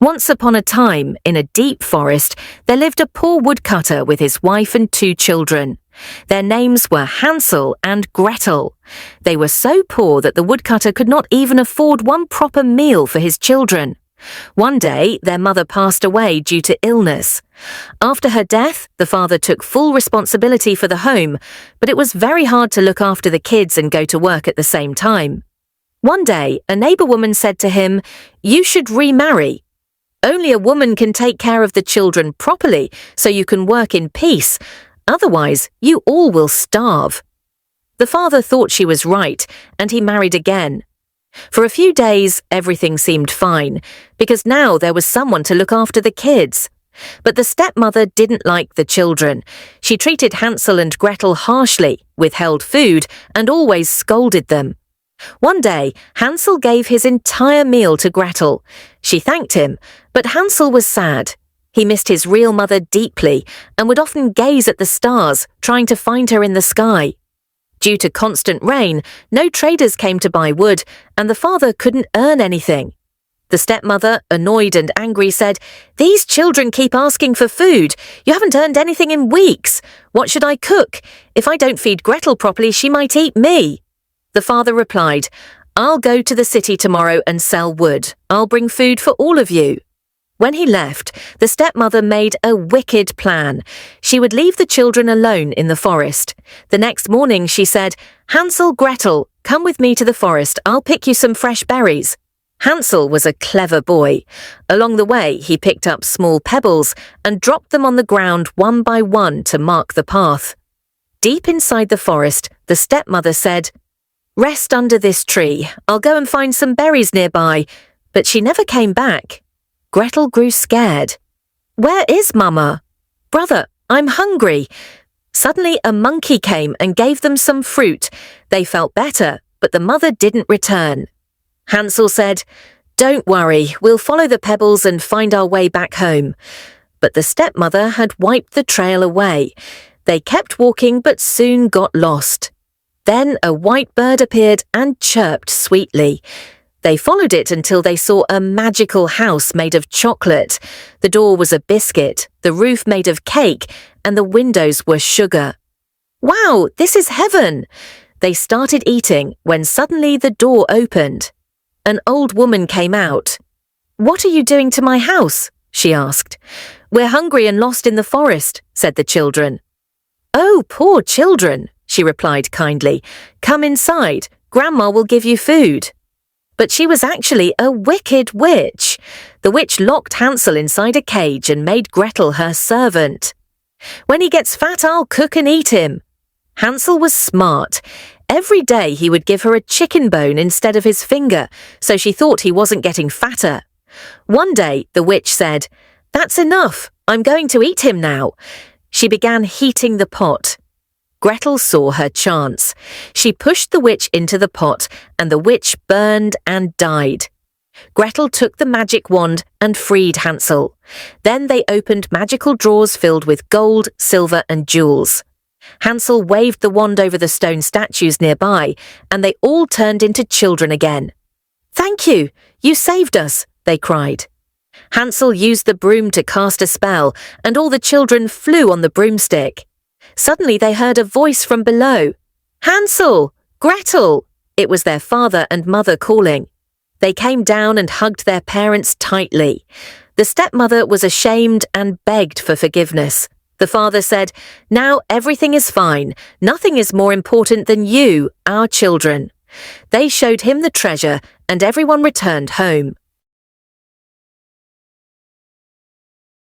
Once upon a time, in a deep forest, there lived a poor woodcutter with his wife and 2 children. Their names were Hansel and Gretel. They were so poor that the woodcutter could not even afford one proper meal for his children. One day, their mother passed away due to illness. After her death, the father took full responsibility for the home, but it was very hard to look after the kids and go to work at the same time. One day, a neighbor woman said to him, "You should remarry. Only a woman can take care of the children properly so you can work in peace. Otherwise, you all will starve." The father thought she was right, and he married again. For a few days, everything seemed fine, because now there was someone to look after the kids. But the stepmother didn't like the children. She treated Hansel and Gretel harshly, withheld food, and always scolded them. One day, Hansel gave his entire meal to Gretel. She thanked him, but Hansel was sad. He missed his real mother deeply and would often gaze at the stars, trying to find her in the sky. Due to constant rain, no traders came to buy wood, and the father couldn't earn anything. The stepmother, annoyed and angry, said, "These children keep asking for food. You haven't earned anything in weeks. What should I cook? If I don't feed Gretel properly, she might eat me." The father replied, "I'll go to the city tomorrow and sell wood. I'll bring food for all of you." When he left, the stepmother made a wicked plan. She would leave the children alone in the forest. The next morning she said, "Hansel, Gretel, come with me to the forest. I'll pick you some fresh berries." Hansel was a clever boy. Along the way, he picked up small pebbles and dropped them on the ground one by one to mark the path. Deep inside the forest, the stepmother said, "Rest under this tree. I'll go and find some berries nearby." But she never came back. Gretel grew scared. "Where is Mama?" "Brother, I'm hungry." Suddenly a monkey came and gave them some fruit. They felt better, but the mother didn't return. Hansel said, "Don't worry, we'll follow the pebbles and find our way back home." But the stepmother had wiped the trail away. They kept walking but soon got lost. Then a white bird appeared and chirped sweetly. They followed it until they saw a magical house made of chocolate. The door was a biscuit, the roof made of cake, and the windows were sugar. "Wow, this is heaven!" They started eating when suddenly the door opened. An old woman came out. "What are you doing to my house?" she asked. "We're hungry and lost in the forest," said the children. "Oh, poor children," she replied kindly. "Come inside. Grandma will give you food." But she was actually a wicked witch. The witch locked Hansel inside a cage and made Gretel her servant. "When he gets fat, I'll cook and eat him." Hansel was smart. Every day he would give her a chicken bone instead of his finger, so she thought he wasn't getting fatter. One day, the witch said, "That's enough. I'm going to eat him now." She began heating the pot. Gretel saw her chance. She pushed the witch into the pot, and the witch burned and died. Gretel took the magic wand and freed Hansel. Then they opened magical drawers filled with gold, silver, and jewels. Hansel waved the wand over the stone statues nearby, and they all turned into children again. "Thank you! You saved us!" they cried. Hansel used the broom to cast a spell, and all the children flew on the broomstick. Suddenly they heard a voice from below. "Hansel! Gretel!" It was their father and mother calling. They came down and hugged their parents tightly. The stepmother was ashamed and begged for forgiveness. The father said, "Now everything is fine. Nothing is more important than you, our children." They showed him the treasure, and everyone returned home.